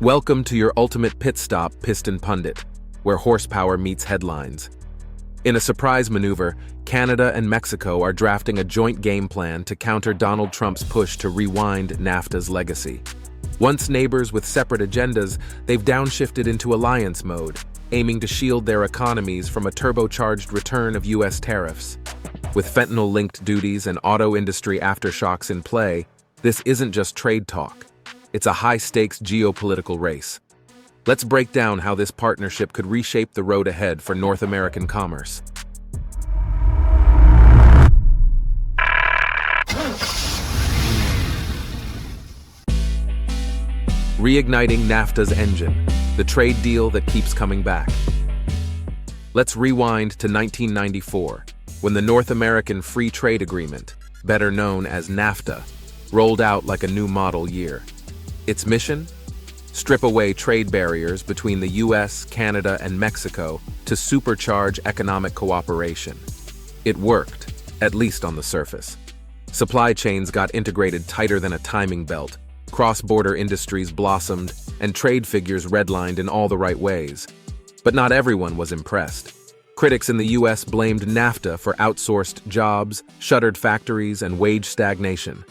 Welcome to your ultimate pit stop, Piston Pundit, where horsepower meets headlines. In a surprise maneuver, Canada and Mexico are drafting a joint game plan to counter Donald Trump's push to rewind NAFTA's legacy. Once neighbors with separate agendas, they've downshifted into alliance mode, aiming to shield their economies from a turbocharged return of U.S. tariffs. With fentanyl-linked duties and auto industry aftershocks in play, this isn't just trade talk. It's a high-stakes geopolitical race. Let's break down how this partnership could reshape the road ahead for North American commerce. Reigniting NAFTA's engine, the trade deal that keeps coming back. Let's rewind to 1994, when the North American Free Trade Agreement, better known as NAFTA, rolled out like a new model year. Its mission? Strip away trade barriers between the US, Canada, and Mexico to supercharge economic cooperation. It worked, at least on the surface. Supply chains got integrated tighter than a timing belt, cross-border industries blossomed, and trade figures redlined in all the right ways. But not everyone was impressed. Critics in the US blamed NAFTA for outsourced jobs, shuttered factories, and wage stagnation.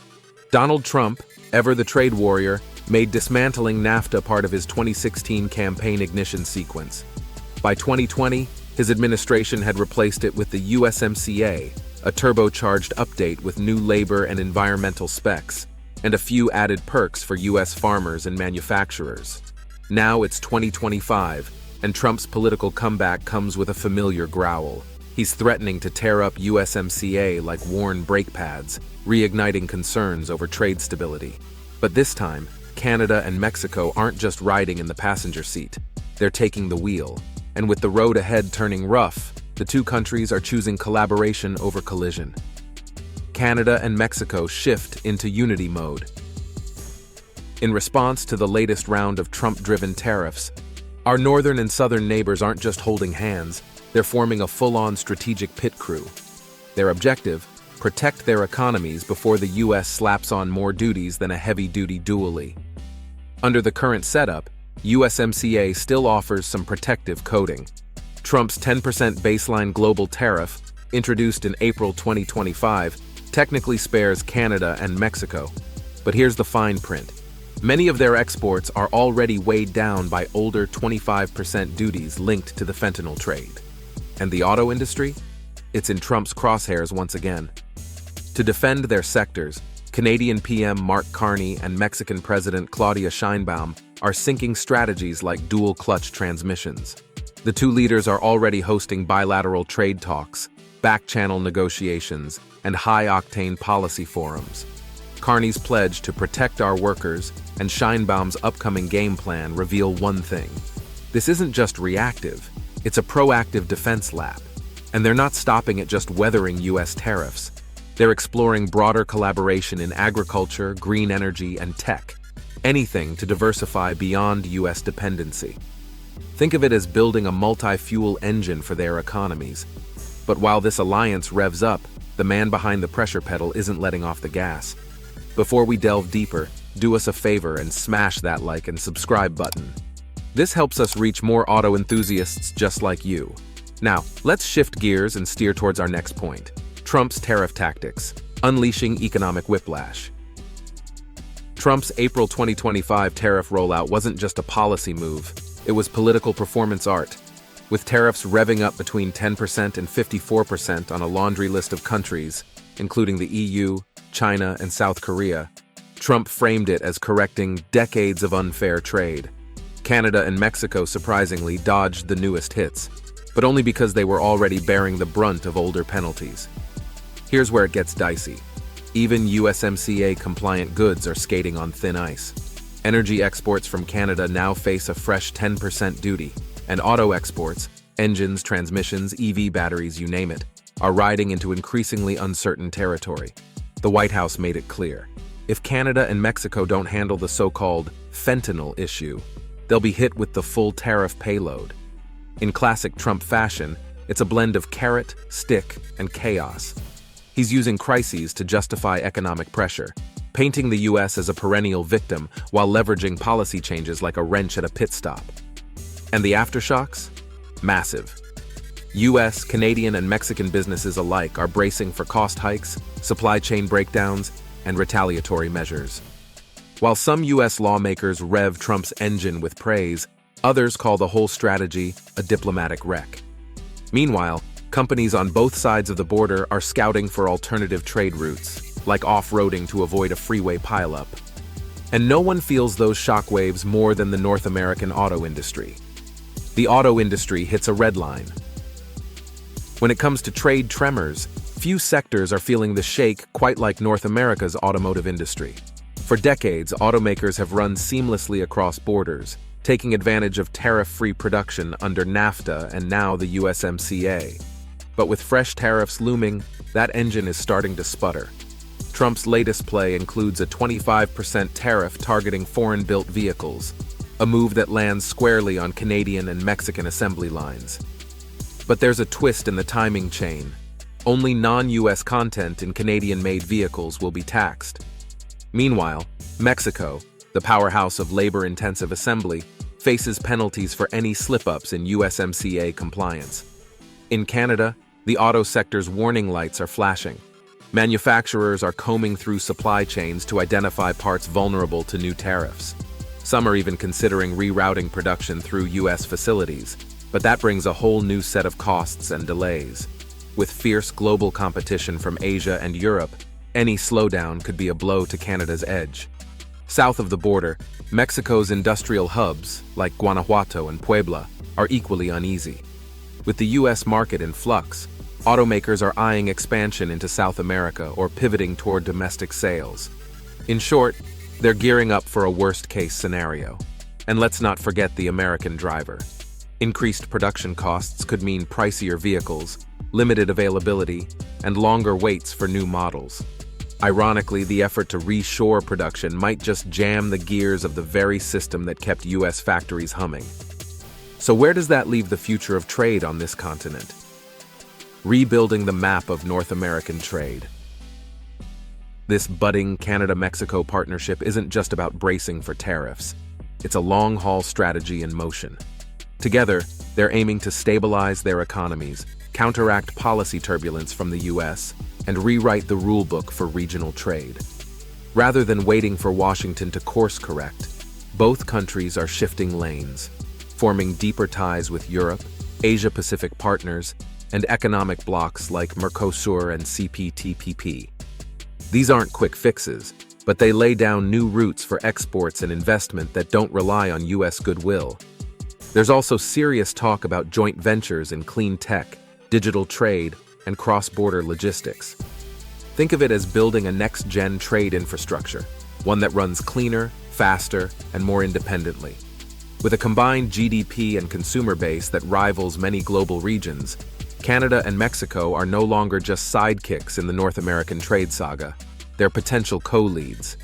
Donald Trump, ever the trade warrior, made dismantling NAFTA part of his 2016 campaign ignition sequence. By 2020, his administration had replaced it with the USMCA, a turbocharged update with new labor and environmental specs, and a few added perks for US farmers and manufacturers. Now it's 2025, and Trump's political comeback comes with a familiar growl. He's threatening to tear up USMCA like worn brake pads, reigniting concerns over trade stability. But this time, Canada and Mexico aren't just riding in the passenger seat. They're taking the wheel. And with the road ahead turning rough, the two countries are choosing collaboration over collision. Canada and Mexico shift into unity mode. In response to the latest round of Trump-driven tariffs, our northern and southern neighbors aren't just holding hands, they're forming a full-on strategic pit crew. Their objective? Protect their economies before the U.S. slaps on more duties than a heavy-duty dually. Under the current setup, USMCA still offers some protective coding. Trump's 10% baseline global tariff, introduced in April 2025, technically spares Canada and Mexico. But here's the fine print. Many of their exports are already weighed down by older 25% duties linked to the fentanyl trade. And the auto industry? It's in Trump's crosshairs once again. To defend their sectors, Canadian PM Mark Carney and Mexican President Claudia Sheinbaum are syncing strategies like dual-clutch transmissions. The two leaders are already hosting bilateral trade talks, back-channel negotiations, and high-octane policy forums. Carney's pledge to protect our workers and Sheinbaum's upcoming game plan reveal one thing. This isn't just reactive, it's a proactive defense lap. And they're not stopping at just weathering U.S. tariffs. They're exploring broader collaboration in agriculture, green energy, and tech. Anything to diversify beyond U.S. dependency. Think of it as building a multi-fuel engine for their economies. But while this alliance revs up, the man behind the pressure pedal isn't letting off the gas. Before we delve deeper, do us a favor and smash that like and subscribe button. This helps us reach more auto enthusiasts just like you. Now, let's shift gears and steer towards our next point. Trump's tariff tactics, unleashing economic whiplash. Trump's April 2025 tariff rollout wasn't just a policy move, it was political performance art. With tariffs revving up between 10% and 54% on a laundry list of countries, including the EU, China, and South Korea, Trump framed it as correcting decades of unfair trade. Canada and Mexico surprisingly dodged the newest hits, but only because they were already bearing the brunt of older penalties. Here's where it gets dicey. Even USMCA-compliant goods are skating on thin ice. Energy exports from Canada now face a fresh 10% duty, and auto exports, engines, transmissions, EV batteries, you name it, are riding into increasingly uncertain territory. The White House made it clear. If Canada and Mexico don't handle the so-called fentanyl issue, they'll be hit with the full tariff payload. In classic Trump fashion, it's a blend of carrot, stick, and chaos. He's using crises to justify economic pressure. painting the US as a perennial victim while leveraging policy changes like a wrench at a pit stop. And the aftershocks? Massive. US, Canadian, and Mexican businesses alike are bracing for cost hikes, supply chain breakdowns, and retaliatory measures. While some US lawmakers rev Trump's engine with praise, others call the whole strategy a diplomatic wreck. Meanwhile, companies on both sides of the border are scouting for alternative trade routes, like off-roading to avoid a freeway pileup. And no one feels those shockwaves more than the North American auto industry. The auto industry hits a red line. When it comes to trade tremors, few sectors are feeling the shake quite like North America's automotive industry. For decades, automakers have run seamlessly across borders, taking advantage of tariff-free production under NAFTA and now the USMCA. But with fresh tariffs looming, that engine is starting to sputter. Trump's latest play includes a 25% tariff targeting foreign-built vehicles, a move that lands squarely on Canadian and Mexican assembly lines. But there's a twist in the timing chain. Only non-US content in Canadian-made vehicles will be taxed. Meanwhile, Mexico, the powerhouse of labor-intensive assembly, faces penalties for any slip-ups in USMCA compliance. In Canada, the auto sector's warning lights are flashing. Manufacturers are combing through supply chains to identify parts vulnerable to new tariffs. Some are even considering rerouting production through US facilities, but that brings a whole new set of costs and delays. With fierce global competition from Asia and Europe, any slowdown could be a blow to Canada's edge. South of the border, Mexico's industrial hubs, like Guanajuato and Puebla, are equally uneasy. With the US market in flux, automakers are eyeing expansion into South America or pivoting toward domestic sales. In short, they're gearing up for a worst-case scenario. And let's not forget the American driver. Increased production costs could mean pricier vehicles, limited availability, and longer waits for new models. Ironically, the effort to reshore production might just jam the gears of the very system that kept US factories humming. So where does that leave the future of trade on this continent? Rebuilding the map of North American trade. This budding Canada-Mexico partnership isn't just about bracing for tariffs. It's a long-haul strategy in motion. Together, they're aiming to stabilize their economies, counteract policy turbulence from the US, and rewrite the rulebook for regional trade. Rather than waiting for Washington to course-correct, both countries are shifting lanes, forming deeper ties with Europe, Asia-Pacific partners, and economic blocs like Mercosur and CPTPP. These aren't quick fixes, but they lay down new routes for exports and investment that don't rely on US goodwill. There's also serious talk about joint ventures in clean tech, digital trade, and cross-border logistics. Think of it as building a next-gen trade infrastructure, one that runs cleaner, faster, and more independently. With a combined GDP and consumer base that rivals many global regions, Canada and Mexico are no longer just sidekicks in the North American trade saga. They're potential co-leads.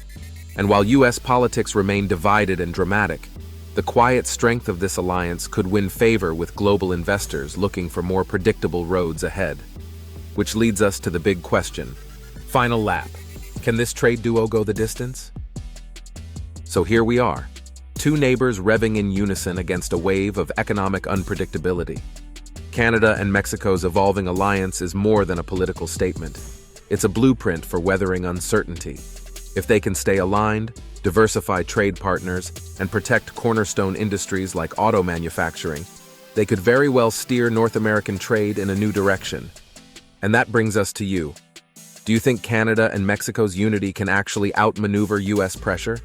And while US politics remain divided and dramatic, the quiet strength of this alliance could win favor with global investors looking for more predictable roads ahead. Which leads us to the big question. Final lap. Can this trade duo go the distance? So here we are. Two neighbors revving in unison against a wave of economic unpredictability. Canada and Mexico's evolving alliance is more than a political statement. It's a blueprint for weathering uncertainty. If they can stay aligned, diversify trade partners, and protect cornerstone industries like auto manufacturing, they could very well steer North American trade in a new direction. And that brings us to you. Do you think Canada and Mexico's unity can actually outmaneuver US pressure?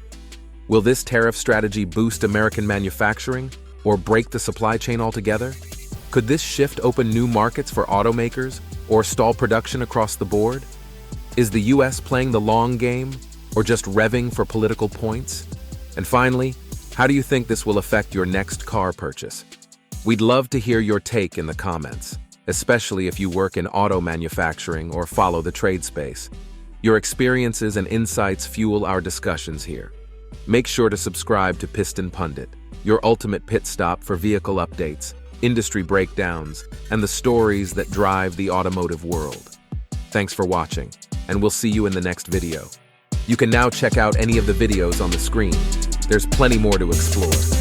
Will this tariff strategy boost American manufacturing or break the supply chain altogether? Could this shift open new markets for automakers or stall production across the board? Is the US playing the long game or just revving for political points? And finally, how do you think this will affect your next car purchase? We'd love to hear your take in the comments, especially if you work in auto manufacturing or follow the trade space. Your experiences and insights fuel our discussions here. Make sure to subscribe to Piston Pundit, your ultimate pit stop for vehicle updates, industry breakdowns, and the stories that drive the automotive world. Thanks for watching, and we'll see you in the next video. You can now check out any of the videos on the screen. There's plenty more to explore.